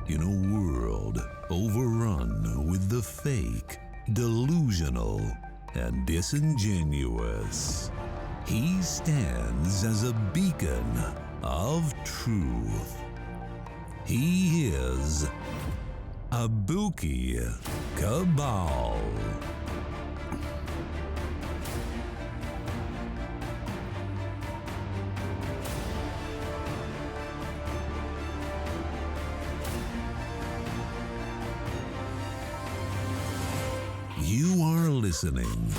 In a world overrun with the fake, delusional, and disingenuous, he stands as a beacon of truth. He is Abuki Cabal. You are listening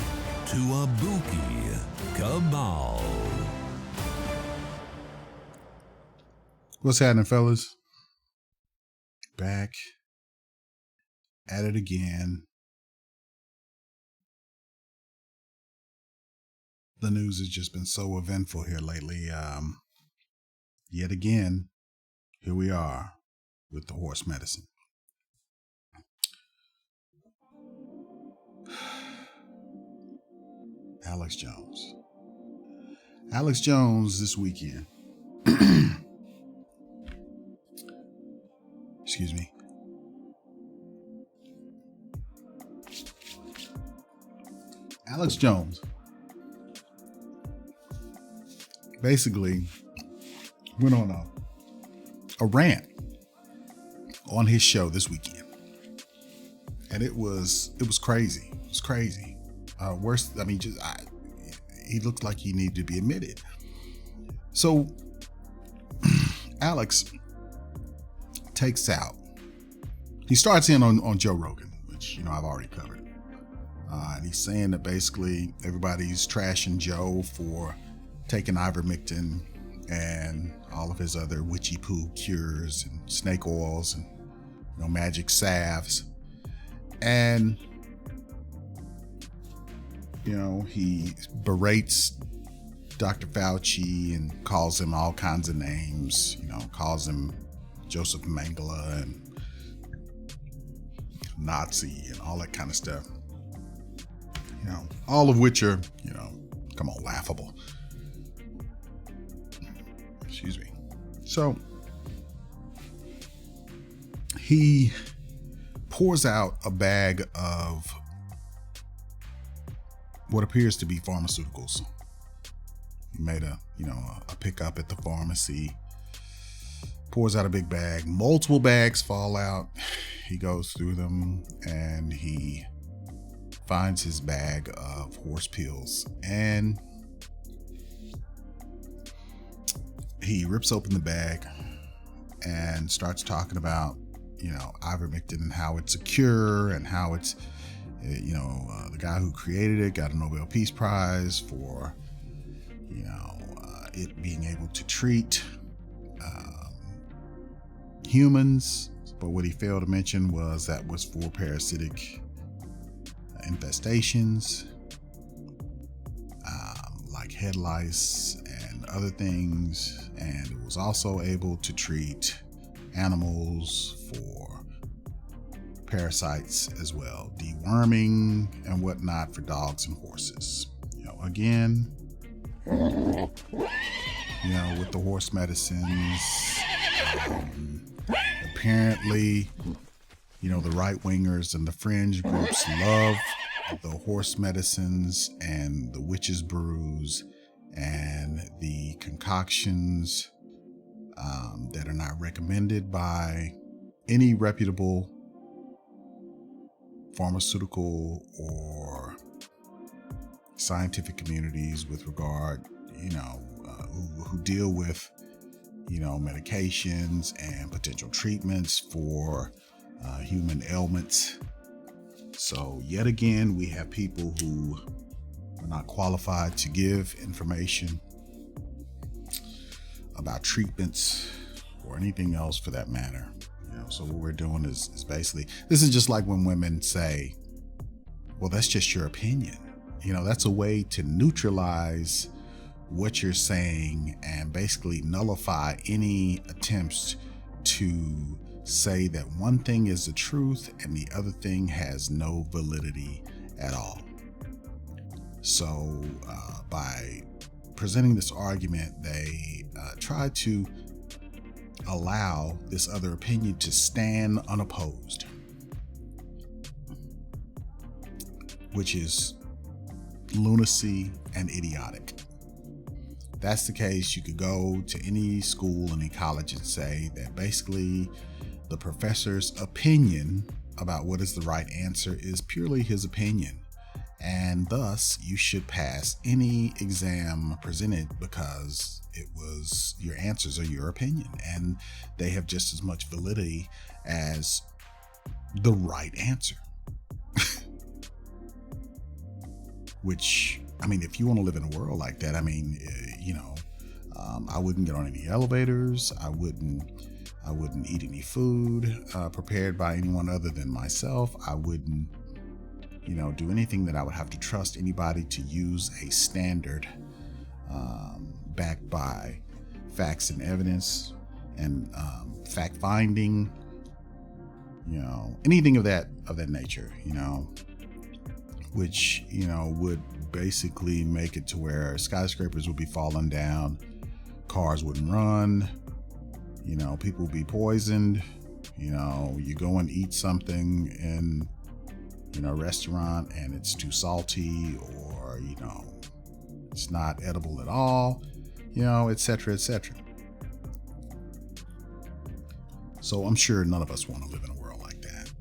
to Abuki Cabal. What's happening, fellas? Back at it again. The news has just been so eventful here lately. Yet again, here we are with the horse medicine. Alex Jones. Alex Jones this weekend. Excuse me. Alex Jones basically went on a rant on his show this weekend. And it was crazy. It was crazy. Worse, I mean, he looked like he needed to be admitted. So Alex takes out, he starts in on Joe Rogan, which, I've already covered. And he's saying that basically everybody's trashing Joe for taking Ivermectin and all of his other witchy poo cures and snake oils and, magic salves. And he berates Dr. Fauci and calls him all kinds of names, calls him Joseph Mengele and Nazi and all that kind of stuff. All of which are, come on, laughable. Excuse me. So he pours out a bag of what appears to be pharmaceuticals. He made a pickup at the pharmacy, pours out a big bag, multiple bags fall out. He goes through them and he finds his bag of horse pills and he rips open the bag and starts talking about, Ivermectin and how it's a cure and how it's, the guy who created it got a Nobel Peace Prize for, it being able to treat humans. But what he failed to mention was that was for parasitic infestations, like head lice and other things. And it was also able to treat animals for parasites as well, deworming and whatnot for dogs and horses. Again, with the horse medicines, apparently, the right wingers and the fringe groups love the horse medicines and the witches' brews and the concoctions that are not recommended by any reputable pharmaceutical or scientific communities with regard, who deal with, medications and potential treatments for human ailments. So yet again, we have people who are not qualified to give information about treatments or anything else for that matter. So what we're doing is basically, this is just like when women say, well, that's just your opinion. That's a way to neutralize what you're saying and basically nullify any attempts to say that one thing is the truth and the other thing has no validity at all. So by presenting this argument, they try to allow this other opinion to stand unopposed, which is lunacy and idiotic. If that's the case, you could go to any school, any college, and say that basically the professor's opinion about what is the right answer is purely his opinion, and thus you should pass any exam presented because it was your answers are your opinion, and they have just as much validity as the right answer. Which, I mean, if you want to live in a world like that, I mean, I wouldn't get on any elevators. I wouldn't eat any food prepared by anyone other than myself. I wouldn't, do anything that I would have to trust anybody to use a standard backed by facts and evidence and fact finding, anything of that nature, which, would basically make it to where skyscrapers would be falling down, cars wouldn't run, people would be poisoned, you go and eat something in, a restaurant and it's too salty, or, it's not edible at all, et cetera, et cetera. So I'm sure none of us want to live in a world like that.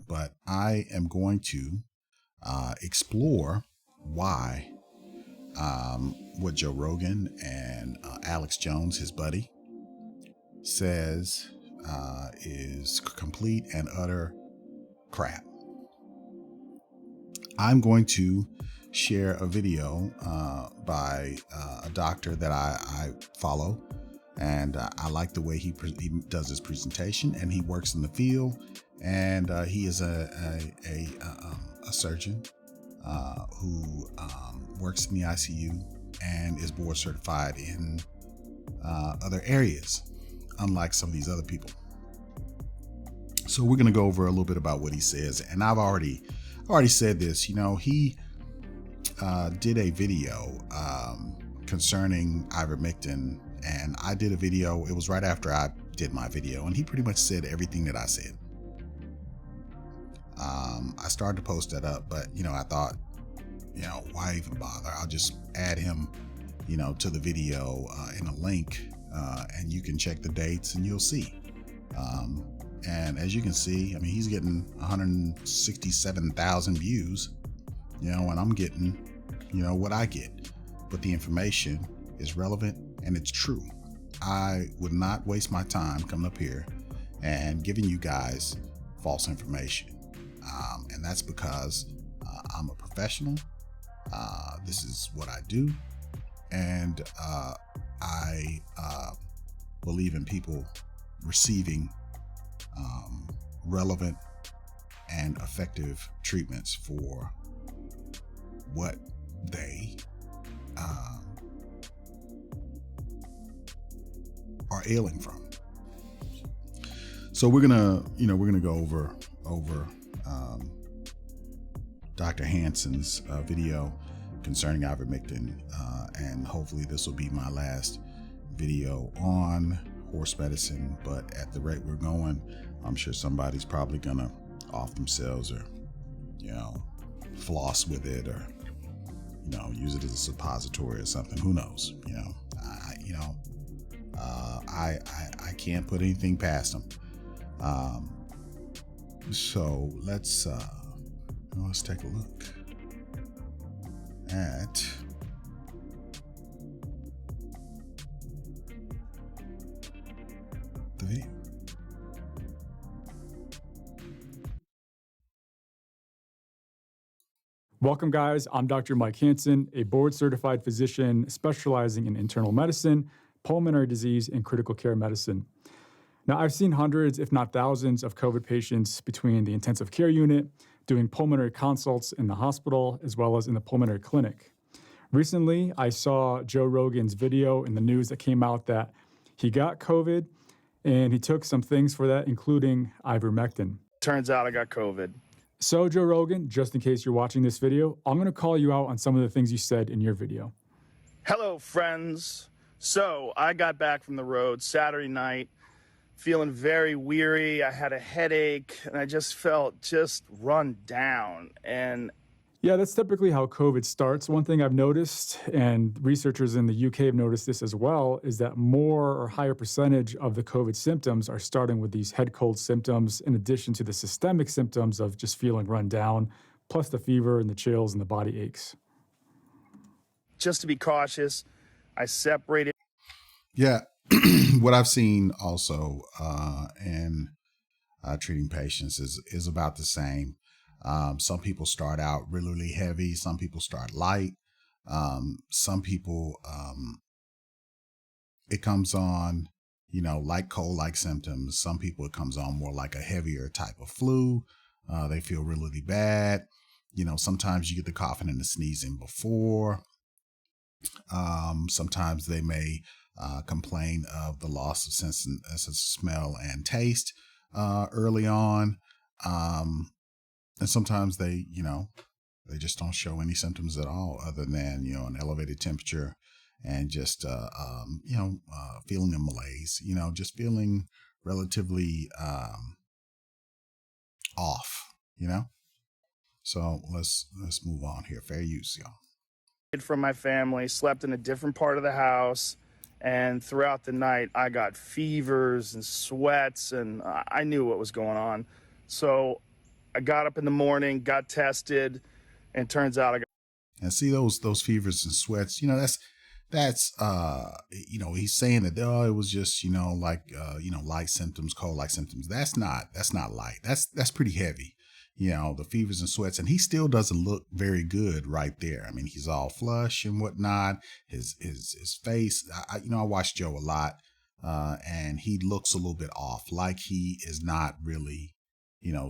But I am going to explore why what Joe Rogan and Alex Jones, his buddy, says is complete and utter crap. I'm going to share a video by a doctor that I follow, and I like the way he does his presentation, and he works in the field, and he is a surgeon who works in the ICU and is board certified in other areas, unlike some of these other people. So we're going to go over a little bit about what he says, and I've already said this. He did a video concerning ivermectin, and I did a video. It was right after I did my video, and he pretty much said everything that I said. I started to post that up, but I thought, why even bother? I'll just add him, to the video in a link, and you can check the dates and you'll see. And as you can see, I mean, he's getting 167,000 views, and I'm getting, what I get. But the information is relevant and it's true. I would not waste my time coming up here and giving you guys false information. And that's because I'm a professional. This is what I do. And I believe in people receiving relevant and effective treatments for what they are ailing from. So we're gonna go over Dr. Hansen's video concerning ivermectin, and hopefully this will be my last video on horse medicine. But at the rate we're going, I'm sure somebody's probably gonna off themselves, or floss with it, or use it as a suppository or something. Who knows? I can't put anything past them. So let's take a look at the video. Welcome, guys. I'm Dr. Mike Hansen, a board-certified physician specializing in internal medicine, pulmonary disease, and critical care medicine. Now, I've seen hundreds, if not thousands, of COVID patients between the intensive care unit, doing pulmonary consults in the hospital, as well as in the pulmonary clinic. Recently, I saw Joe Rogan's video in the news that came out that he got COVID, and he took some things for that, including ivermectin. Turns out I got COVID. So, Joe Rogan, just in case you're watching this video, I'm going to call you out on some of the things you said in your video. Hello, friends. So I got back from the road Saturday night. feeling very weary. I had a headache, and I just felt just run down. And Yeah, that's typically how COVID starts. One thing I've noticed, and researchers in the UK have noticed this as well, is that more or higher percentage of the COVID symptoms are starting with these head cold symptoms, in addition to the systemic symptoms of just feeling run down, plus the fever and the chills and the body aches. just to be cautious, I separated. Yeah. What I've seen also in treating patients is about the same. Some people start out really, really heavy. Some people start light. Some people, it comes on, like cold-like symptoms. Some people, it comes on more like a heavier type of flu. They feel really, really bad. Sometimes you get the coughing and the sneezing before. Sometimes they may complain of the loss of sense of smell and taste early on. And sometimes they just don't show any symptoms at all other than, an elevated temperature and just, feeling a malaise, just feeling relatively off, So let's move on here. Fair use, y'all. From my family, slept in a different part of the house, and throughout the night I got fevers and sweats, and I knew what was going on. So I got up in the morning, got tested, and turns out I got. And see those fevers and sweats, that's he's saying that it was just light symptoms, cold like symptoms. That's not light. That's pretty heavy. The fevers and sweats, and he still doesn't look very good right there. I mean, he's all flush and whatnot. His face. I watch Joe a lot, and he looks a little bit off, like he is not really,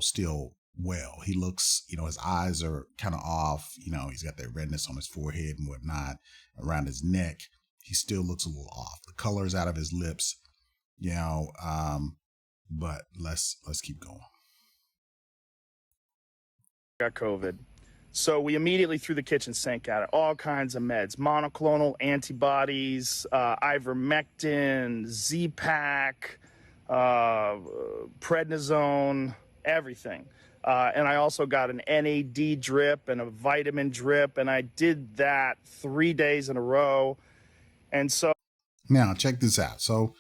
still well. He looks, his eyes are kind of off. He's got that redness on his forehead and whatnot, around his neck. He still looks a little off. The color's out of his lips, but let's keep going. Got COVID. So we immediately threw the kitchen sink at it. All kinds of meds, monoclonal antibodies, Ivermectin, Z-Pak, prednisone, everything. And I also got an NAD drip and a vitamin drip, and I did that 3 days in a row. And so now check this out. So,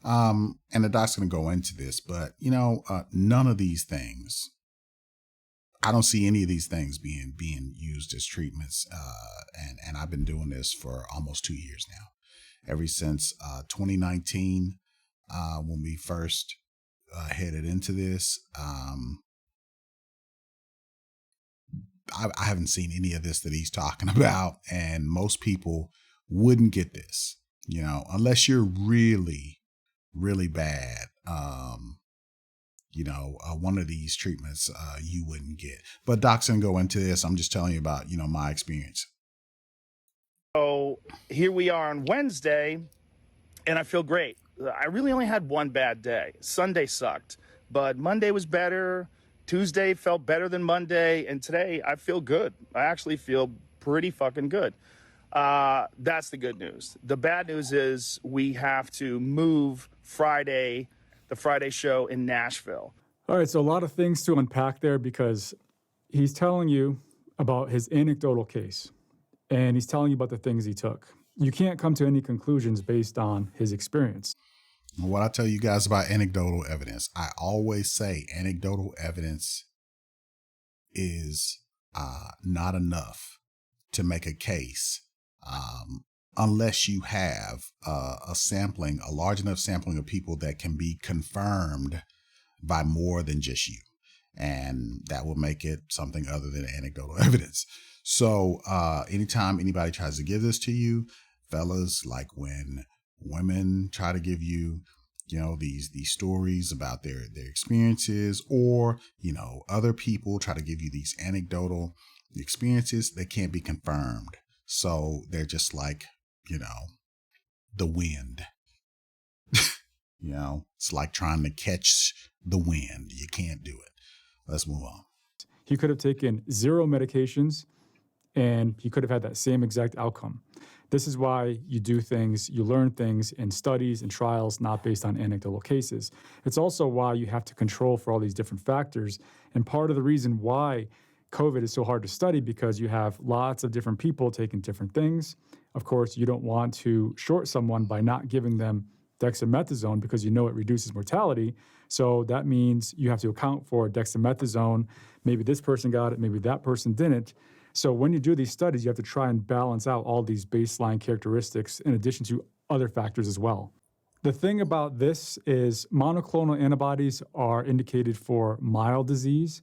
and the doc's going to go into this, but none of these things, I don't see any of these things being used as treatments. And I've been doing this for almost 2 years now, ever since 2019, when we first headed into this. I haven't seen any of this that he's talking about, and most people wouldn't get this, unless you're really, really bad. One of these treatments you wouldn't get. But Doc's gonna go into this. I'm just telling you about, my experience. So here we are on Wednesday, and I feel great. I really only had one bad day. Sunday sucked, but Monday was better. Tuesday felt better than Monday, and today I feel good. I actually feel pretty fucking good. That's the good news. The bad news is we have to move the Friday show in Nashville. All right, so a lot of things to unpack there, because he's telling you about his anecdotal case, and he's telling you about the things he took. You can't come to any conclusions based on his experience. What I tell you guys about anecdotal evidence, I always say anecdotal evidence is not enough to make a case unless you have a large enough sampling of people that can be confirmed by more than just you. And that will make it something other than anecdotal evidence. So anytime anybody tries to give this to you, fellas, like when women try to give you, these stories about their experiences, or, other people try to give you these anecdotal experiences, they can't be confirmed. So they're just like, the wind. It's like trying to catch the wind. You can't do it. Let's move on. He could have taken 0 medications, and he could have had that same exact outcome. This is why you do things, you learn things in studies and trials, not based on anecdotal cases. It's also why you have to control for all these different factors. And part of the reason why COVID is so hard to study, because you have lots of different people taking different things. Of course, you don't want to short someone by not giving them dexamethasone because you know it reduces mortality. So that means you have to account for dexamethasone. Maybe this person got it, maybe that person didn't. So when you do these studies, you have to try and balance out all these baseline characteristics in addition to other factors as well. The thing about this is monoclonal antibodies are indicated for mild disease.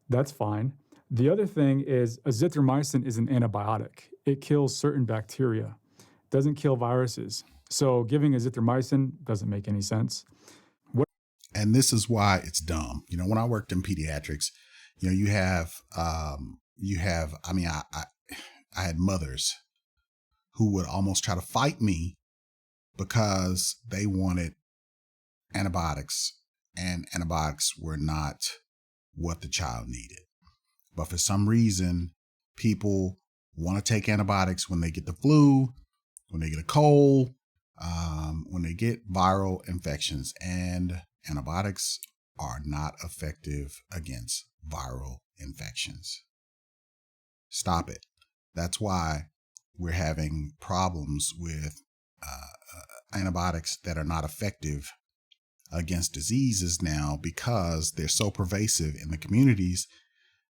That's fine. The other thing is azithromycin is an antibiotic. It kills certain bacteria, doesn't kill viruses. So giving azithromycin doesn't make any sense. And this is why it's dumb. When I worked in pediatrics, you have, I had mothers who would almost try to fight me because they wanted antibiotics, and antibiotics were not what the child needed. But for some reason, people want to take antibiotics when they get the flu, when they get a cold, when they get viral infections, and antibiotics are not effective against viral infections. Stop it. That's why we're having problems with antibiotics that are not effective against diseases now, because they're so pervasive in the communities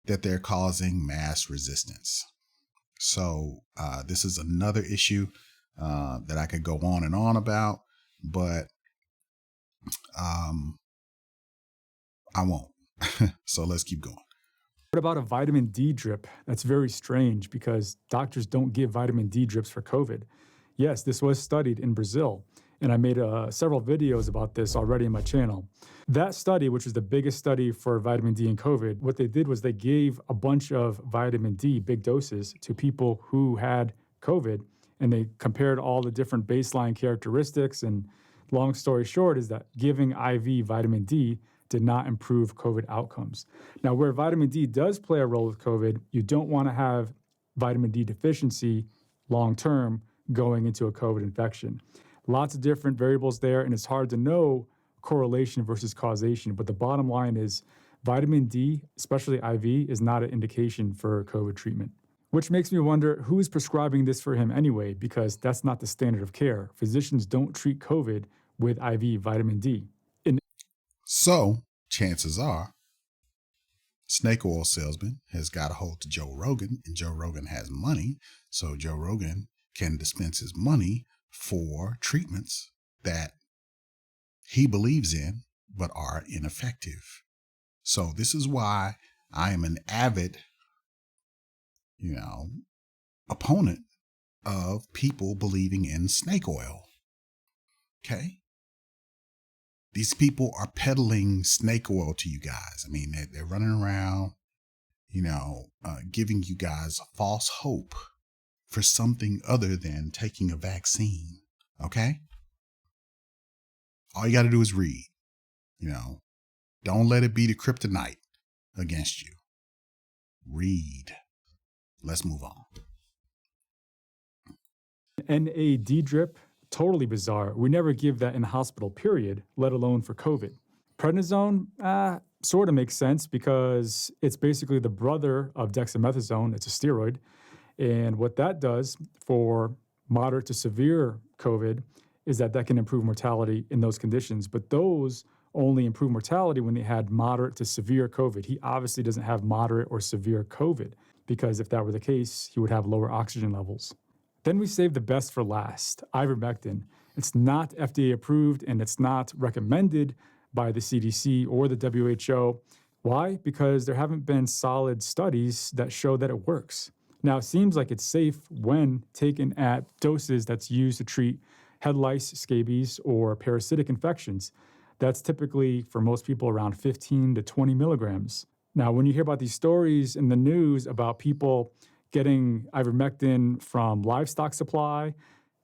that they're causing mass resistance. So this is another issue that I could go on and on about, but I won't. So let's keep going. What about a vitamin D drip? That's very strange because doctors don't give vitamin D drips for COVID. Yes, this was studied in Brazil, and I made several videos about this already on my channel. That study, which was the biggest study for vitamin D in COVID, what they did was they gave a bunch of vitamin D, big doses, to people who had COVID, and they compared all the different baseline characteristics. And long story short is that giving IV vitamin D did not improve COVID outcomes. Now, where vitamin D does play a role with COVID, you don't want to have vitamin D deficiency long-term going into a COVID infection. Lots of different variables there, and it's hard to know correlation versus causation. But the bottom line is vitamin D, especially IV, is not an indication for COVID treatment. Which makes me wonder who's prescribing this for him anyway, because that's not the standard of care. Physicians don't treat COVID with IV vitamin D. So chances are snake oil salesman has got a hold to Joe Rogan, and Joe Rogan has money. So Joe Rogan can dispense his money for treatments that he believes in, but are ineffective. So this is why I am an avid, opponent of people believing in snake oil. Okay. These people are peddling snake oil to you guys. I mean, they're running around, giving you guys false hope for something other than taking a vaccine. Okay? All you got to do is read. Don't let it be the kryptonite against you. Read. Let's move on. NAD drip, totally bizarre. We never give that in the hospital, period, let alone for COVID. Prednisone, sort of makes sense because it's basically the brother of dexamethasone. It's a steroid. And what that does for moderate to severe COVID is that can improve mortality in those conditions. But those only improve mortality when they had moderate to severe COVID. He obviously doesn't have moderate or severe COVID, because if that were the case, he would have lower oxygen levels. Then we save the best for last, ivermectin. It's not FDA approved, and it's not recommended by the CDC or the WHO. Why? Because there haven't been solid studies that show that it works. Now, it seems like it's safe when taken at doses that's used to treat head lice, scabies, or parasitic infections. That's typically, for most people, around 15 to 20 milligrams. Now, when you hear about these stories in the news about people getting ivermectin from livestock supply,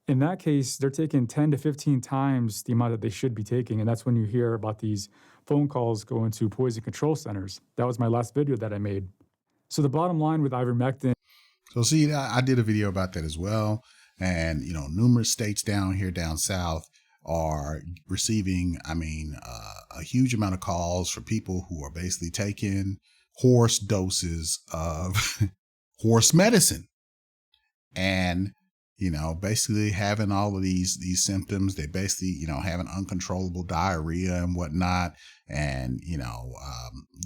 in that case, they're taking 10 to 15 times the amount that they should be taking. And that's when you hear about these phone calls going to poison control centers. That was my last video that I made. So the bottom line with ivermectin. So see, I did a video about that as well. And, numerous states down south are receiving, a huge amount of calls for people who are basically taking horse doses of horse medicine. And, basically having all of these symptoms. They basically, having uncontrollable diarrhea and whatnot. And,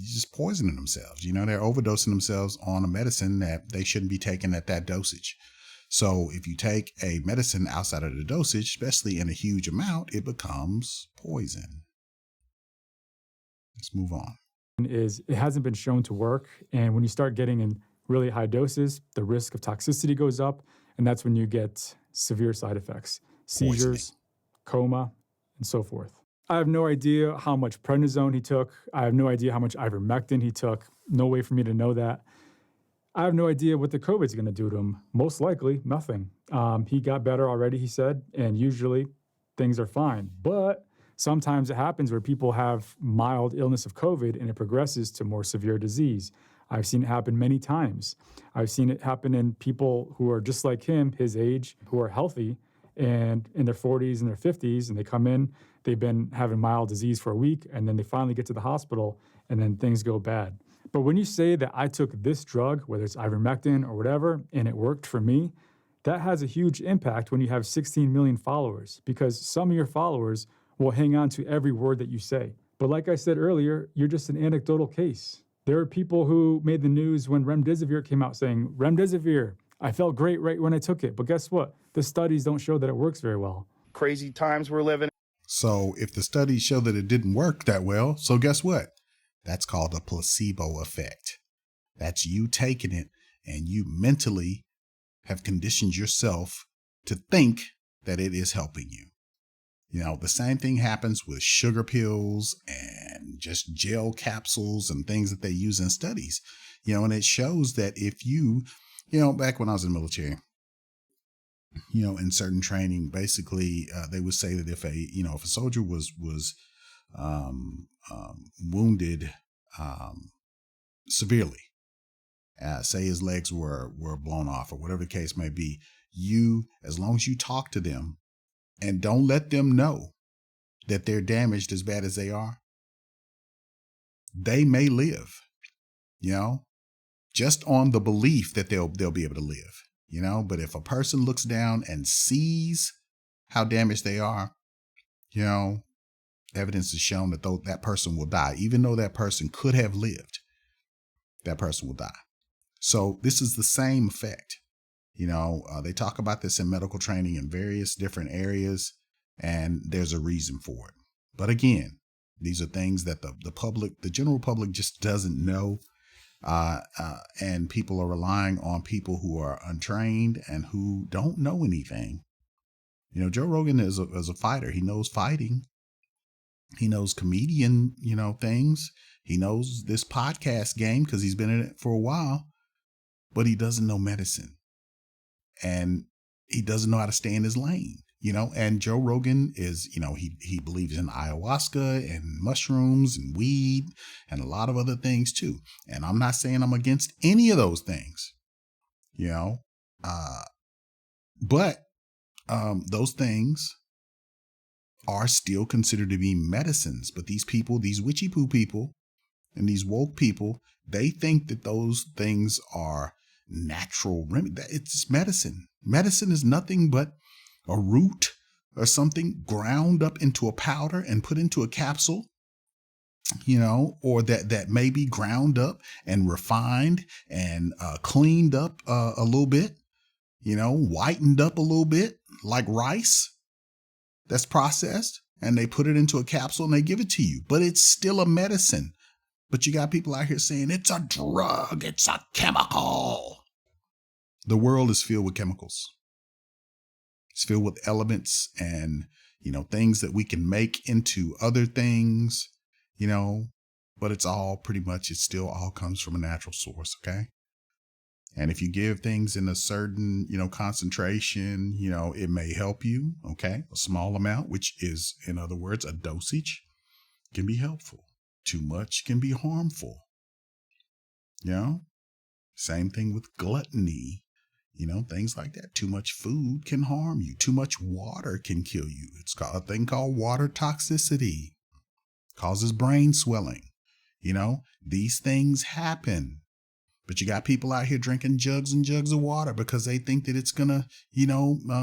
just poisoning themselves. They're overdosing themselves on a medicine that they shouldn't be taking at that dosage. So if you take a medicine outside of the dosage, especially in a huge amount, it becomes poison. Let's move on. Is it hasn't been shown to work. And when you start getting in really high doses, the risk of toxicity goes up. And that's when you get severe side effects, seizures, coma, and so forth. I have no idea how much prednisone he took. I have no idea how much ivermectin he took. No way for me to know that. I have no idea what the COVID's going to do to him. Most likely, nothing. He got better already, he said, and usually things are fine. But sometimes it happens where people have mild illness of COVID and it progresses to more severe disease. I've seen it happen many times. I've seen it happen in people who are just like him, his age, who are healthy and in their 40s and their 50s, and they come in, they've been having mild disease for a week, and then they finally get to the hospital, and then things go bad. But when you say that I took this drug, whether it's ivermectin or whatever, and it worked for me, that has a huge impact when you have 16 million followers, because some of your followers will hang on to every word that you say. But like I said earlier, you're just an anecdotal case. There are people who made the news when remdesivir came out saying, remdesivir, I felt great right when I took it. But guess what? The studies don't show that it works very well. Crazy times we're living. So if the studies show that it didn't work that well, so guess what? That's called a placebo effect. That's you taking it and you mentally have conditioned yourself to think that it is helping you. The same thing happens with sugar pills and just gel capsules and things that they use in studies, and it shows that if you, back when I was in the military, in certain training, basically, they would say that if a soldier was wounded, severely, say his legs were blown off or whatever the case may be, as long as you talk to them, and don't let them know that they're damaged as bad as they are, they may live, just on the belief that they'll be able to live, but if a person looks down and sees how damaged they are, evidence has shown that that person will die. Even though that person could have lived, that person will die. So this is the same effect. They talk about this in medical training in various different areas, and there's a reason for it. But again, these are things that the general public just doesn't know. And people are relying on people who are untrained and who don't know anything. Joe Rogan is a fighter. He knows fighting. He knows comedian, things. He knows this podcast game because he's been in it for a while, but he doesn't know medicine. And he doesn't know how to stay in his lane, and Joe Rogan is, he believes in ayahuasca and mushrooms and weed and a lot of other things too. And I'm not saying I'm against any of those things, but those things are still considered to be medicines. But these people, these witchy poo people and these woke people, they think that those things are natural remedy. It's medicine. Medicine is nothing but a root or something ground up into a powder and put into a capsule, or that may be ground up and refined and cleaned up a little bit, whitened up a little bit like rice that's processed, and they put it into a capsule and they give it to you. But it's still a medicine. But you got people out here saying it's a drug, it's a chemical. The world is filled with chemicals. It's filled with elements and, things that we can make into other things, but it's all pretty much, it still all comes from a natural source. Okay. And if you give things in a certain, concentration, it may help you. Okay. A small amount, which is, in other words, a dosage, can be helpful. Too much can be harmful. Same thing with gluttony. Things like that. Too much food can harm you. Too much water can kill you. It's got a thing called water toxicity, causes brain swelling. These things happen. But you got people out here drinking jugs and jugs of water because they think that it's going to,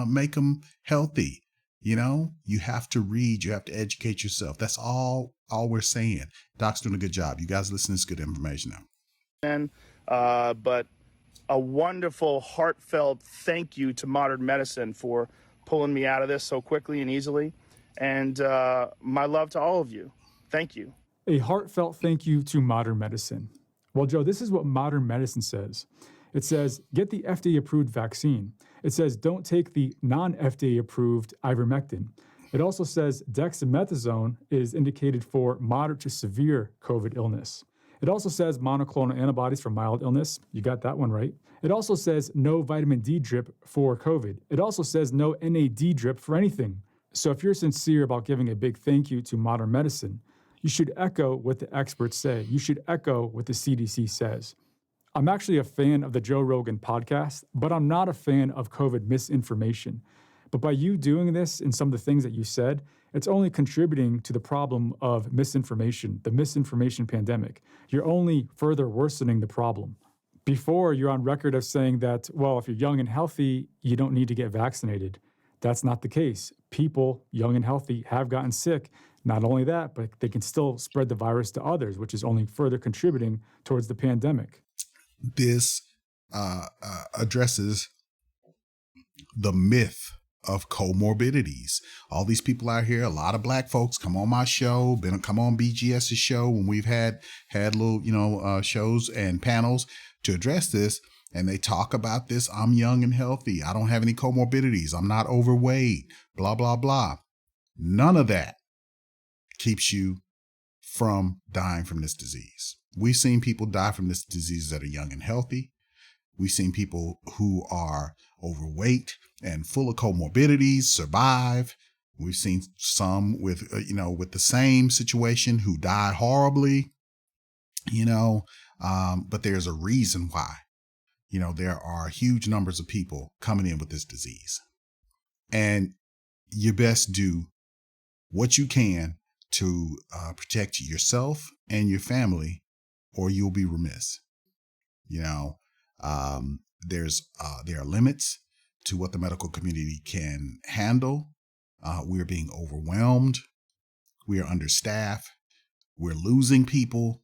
make them healthy. You have to read, you have to educate yourself. That's all we're saying. Doc's doing a good job. You guys listen to this good information now. But a wonderful, heartfelt thank you to modern medicine for pulling me out of this so quickly and easily. And my love to all of you. Thank you. A heartfelt thank you to modern medicine. Well, Joe, this is what modern medicine says. It says, get the FDA-approved vaccine. It says, don't take the non-FDA-approved ivermectin. It also says dexamethasone is indicated for moderate to severe COVID illness. It also says monoclonal antibodies for mild illness. You got that one right. It also says no vitamin D drip for COVID. It also says no NAD drip for anything. So if you're sincere about giving a big thank you to modern medicine, you should echo what the experts say. You should echo what the CDC says. I'm actually a fan of the Joe Rogan podcast, but I'm not a fan of COVID misinformation. But by you doing this and some of the things that you said, it's only contributing to the problem of misinformation, the misinformation pandemic. You're only further worsening the problem. Before, you're on record of saying that, well, if you're young and healthy, you don't need to get vaccinated. That's not the case. People, young and healthy, have gotten sick. Not only that, but they can still spread the virus to others, which is only further contributing towards the pandemic. This addresses the myth of comorbidities. All these people out here, a lot of black folks come on my show, come on BGS's show when we've had little, shows and panels to address this. And they talk about this. I'm young and healthy. I don't have any comorbidities. I'm not overweight, blah, blah, blah. None of that keeps you from dying from this disease. We've seen people die from this disease that are young and healthy. We've seen people who are overweight and full of comorbidities survive. We've seen some with the same situation who die horribly, but there's a reason why. There are huge numbers of people coming in with this disease. And you best do what you can to protect yourself and your family, or you'll be remiss. There are limits to what the medical community can handle. We're being overwhelmed. We are understaffed. We're losing people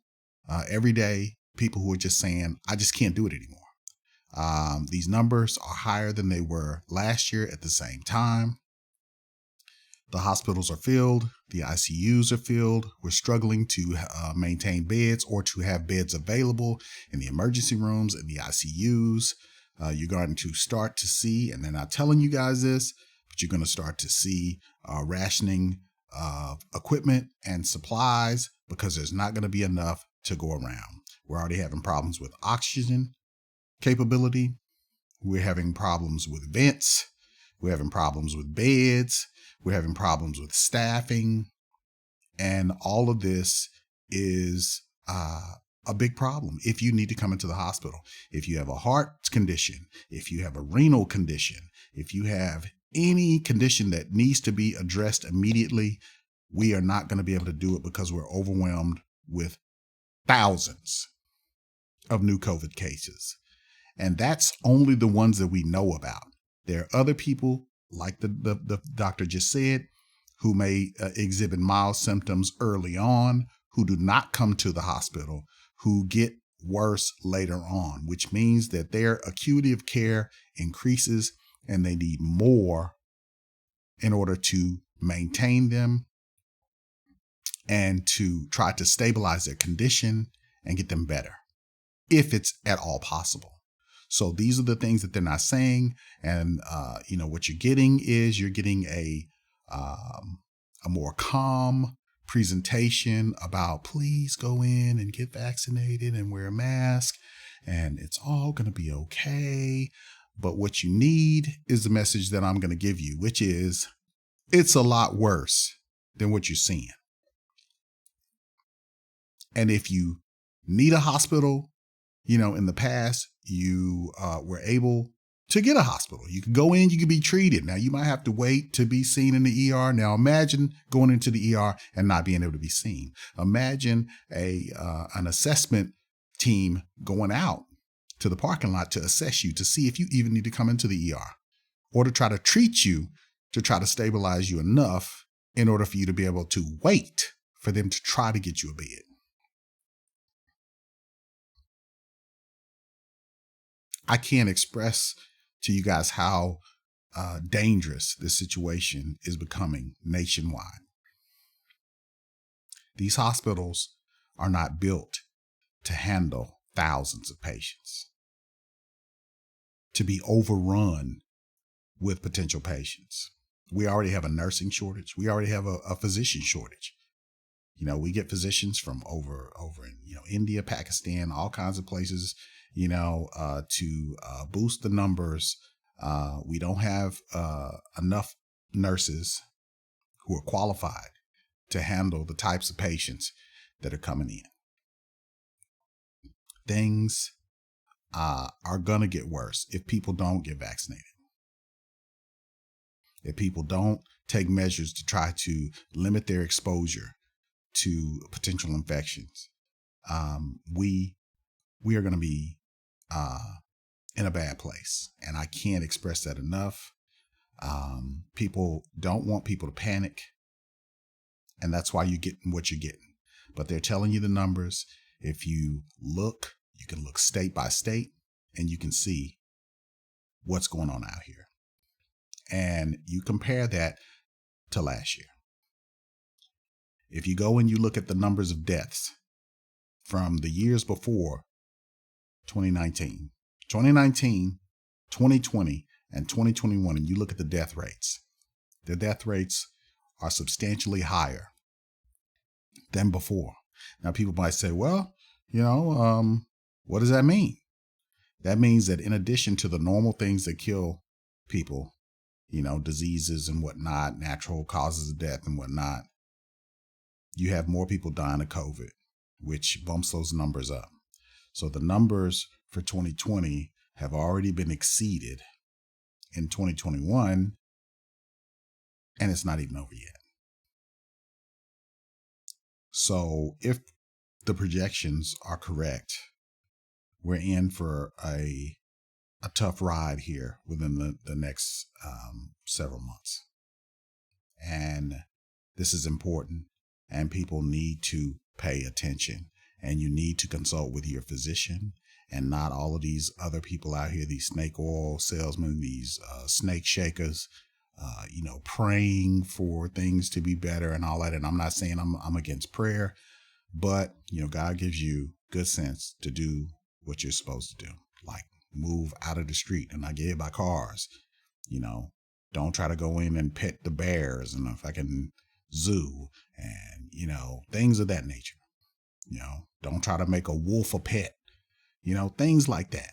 every day. People who are just saying, I just can't do it anymore. These numbers are higher than they were last year at the same time. The hospitals are filled. The ICUs are filled. We're struggling to maintain beds or to have beds available in the emergency rooms and the ICUs. You're going to start to see, and they're not telling you guys this, but you're going to start to see rationing of equipment and supplies because there's not going to be enough to go around. We're already having problems with oxygen capability. We're having problems with vents. We're having problems with beds. We're having problems with staffing. And all of this is a big problem if you need to come into the hospital. If you have a heart condition, if you have a renal condition, if you have any condition that needs to be addressed immediately, we are not going to be able to do it because we're overwhelmed with thousands of new COVID cases. And that's only the ones that we know about. There are other people, like the doctor just said, who may exhibit mild symptoms early on, who do not come to the hospital, who get worse later on, which means that their acuity of care increases and they need more in order to maintain them and to try to stabilize their condition and get them better, if it's at all possible. So these are the things that they're not saying. And, what you're getting is a more calm presentation about please go in and get vaccinated and wear a mask and it's all going to be okay. But what you need is the message that I'm going to give you, which is it's a lot worse than what you're seeing. And if you need a hospital, in the past, you were able to get a hospital. You can go in, you can be treated. Now, you might have to wait to be seen in the ER. Now, imagine going into the ER and not being able to be seen. Imagine an assessment team going out to the parking lot to assess you, to see if you even need to come into the ER, or to try to treat you, to try to stabilize you enough in order for you to be able to wait for them to try to get you a bed. I can't express to you guys how dangerous this situation is becoming nationwide. These hospitals are not built to handle thousands of patients, to be overrun with potential patients. We already have a nursing shortage. We already have a physician shortage. We get physicians from over in, India, Pakistan, all kinds of places, to boost the numbers. We don't have enough nurses who are qualified to handle the types of patients that are coming in. Things are going to get worse if people don't get vaccinated. If people don't take measures to try to limit their exposure to potential infections, we are going to be in a bad place. And I can't express that enough. People don't want people to panic. And that's why you're getting what you're getting. But they're telling you the numbers. If you look, you can look state by state and you can see what's going on out here. And you compare that to last year. If you go and you look at the numbers of deaths from the years before 2019, 2020, and 2021, and you look at the death rates, the death rates are substantially higher than before. Now, people might say, well, what does that mean? That means that in addition to the normal things that kill people, diseases and whatnot, natural causes of death and whatnot, you have more people dying of COVID, which bumps those numbers up. So the numbers for 2020 have already been exceeded in 2021, and it's not even over yet. So if the projections are correct, we're in for a tough ride here within the next several months. And this is important, and people need to pay attention, and you need to consult with your physician and not all of these other people out here, these snake oil salesmen, these snake shakers, praying for things to be better and all that. And I'm not saying I'm against prayer, but, God gives you good sense to do what you're supposed to do, like move out of the street and not get hit by cars. Don't try to go in and pet the bears and if I can zoo and, things of that nature. Don't try to make a wolf a pet, things like that.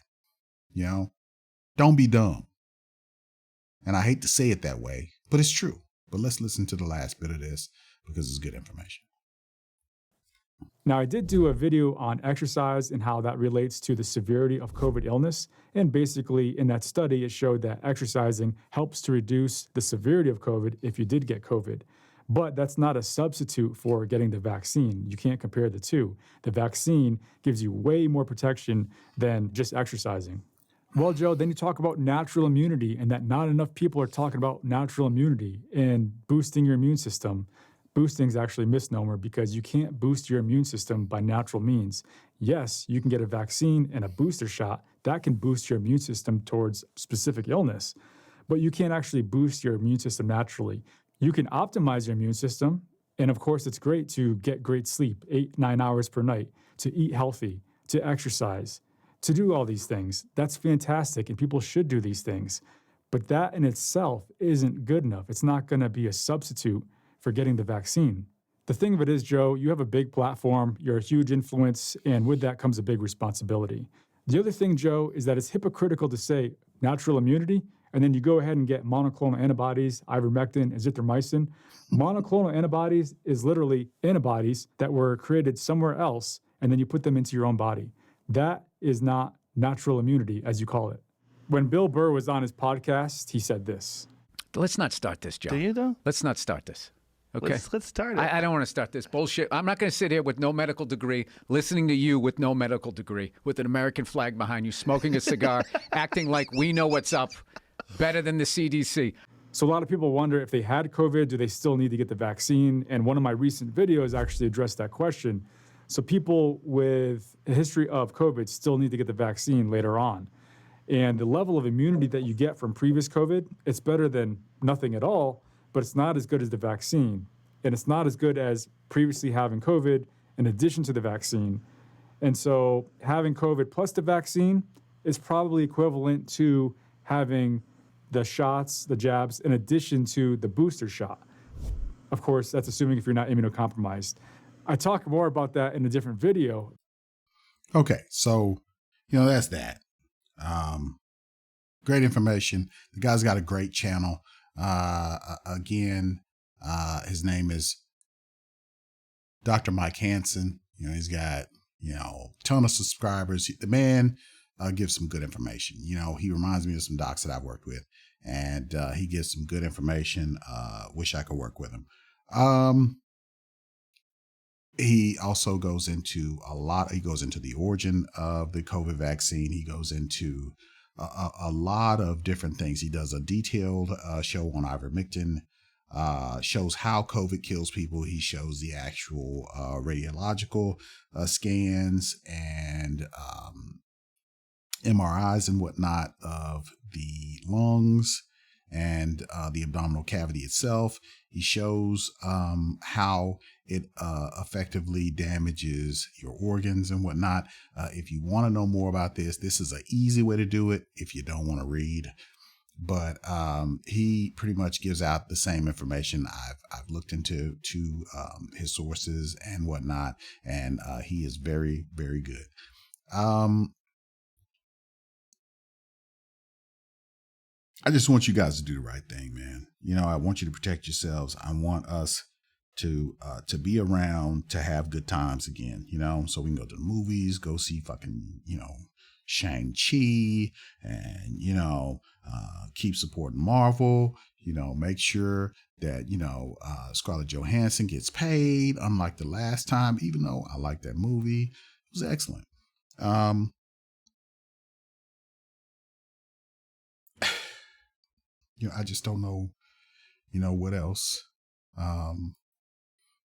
Don't be dumb. And I hate to say it that way, but it's true. But let's listen to the last bit of this because it's good information. Now, I did do a video on exercise and how that relates to the severity of COVID illness. And basically, in that study, it showed that exercising helps to reduce the severity of COVID if you did get COVID. But that's not a substitute for getting the vaccine. You can't compare the two. The vaccine gives you way more protection than just exercising. Well, Joe, then you talk about natural immunity and that not enough people are talking about natural immunity and boosting your immune system. Boosting is actually a misnomer because you can't boost your immune system by natural means. Yes, you can get a vaccine and a booster shot. That can boost your immune system towards specific illness, but you can't actually boost your immune system naturally. You can optimize your immune system, and of course, it's great to get great sleep, 8-9 hours per night, to eat healthy, to exercise, to do all these things. That's fantastic, and people should do these things. But that in itself isn't good enough. It's not going to be a substitute for getting the vaccine. The thing of it is, Joe, you have a big platform, you're a huge influence, and with that comes a big responsibility. The other thing, Joe, is that it's hypocritical to say natural immunity, and then you go ahead and get monoclonal antibodies, ivermectin, azithromycin. Monoclonal antibodies is literally antibodies that were created somewhere else, and then you put them into your own body. That is not natural immunity, as you call it. When Bill Burr was on his podcast, he said this. Let's not start this, Joe. Do you, though? Let's not start this. Okay. Let's start it. I don't want to start this bullshit. I'm not going to sit here with no medical degree, listening to you with no medical degree, with an American flag behind you, smoking a cigar, acting like we know what's up better than the CDC. So a lot of people wonder if they had COVID, do they still need to get the vaccine? And one of my recent videos actually addressed that question. So people with a history of COVID still need to get the vaccine later on. And the level of immunity that you get from previous COVID, it's better than nothing at all, but it's not as good as the vaccine. And it's not as good as previously having COVID in addition to the vaccine. And so having COVID plus the vaccine is probably equivalent to having the shots, the jabs, in addition to the booster shot. Of course, that's assuming if you're not immunocompromised. I talk more about that in a different video. Okay, so, that's that. Great information. The guy's got a great channel. Again, his name is Dr. Mike Hansen. He's got, a ton of subscribers. The man gives some good information. He reminds me of some docs that I've worked with, and he gives some good information. Wish I could work with him. He also goes into he goes into the origin of the COVID vaccine. He goes into a lot of different things. He does a detailed show on ivermectin, shows how COVID kills people. He shows the actual radiological scans and MRIs and whatnot of the lungs and the abdominal cavity itself. He shows how it effectively damages your organs and whatnot. If you want to know more about this is an easy way to do it if you don't want to read. But he pretty much gives out the same information. I've looked into his sources and whatnot, and he is very, very good. I just want you guys to do the right thing, man. I want you to protect yourselves. I want us to be around to have good times again, so we can go to the movies, go see fucking, Shang-Chi and, keep supporting Marvel, make sure that, Scarlett Johansson gets paid, unlike the last time, even though I liked that movie. It was excellent. I just don't know, what else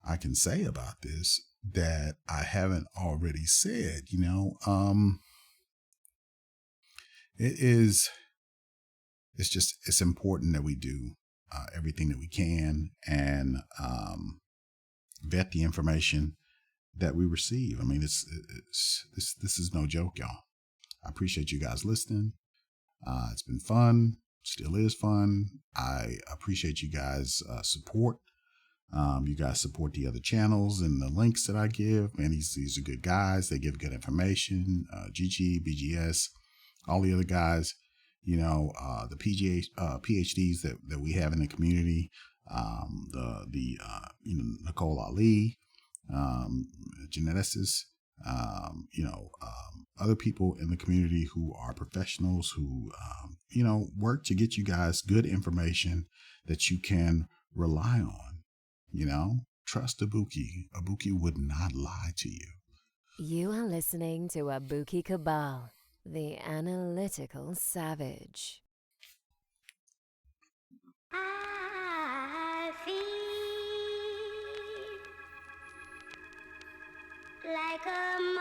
I can say about this that I haven't already said. It's important that we do everything that we can and vet the information that we receive. I mean, this is no joke, y'all. I appreciate you guys listening. It's been fun. Still is fun. I appreciate you guys' support. You guys support the other channels and the links that I give. Man, these are good guys. They give good information. GG, BGS, all the other guys, the PhDs that we have in the community, Nicole Ali, geneticists, other people in the community who are professionals who, work to get you guys good information that you can rely on. Trust a Buki. A Buki would not lie to you. You are listening to a Buki Cabal, the analytical savage. I feel like a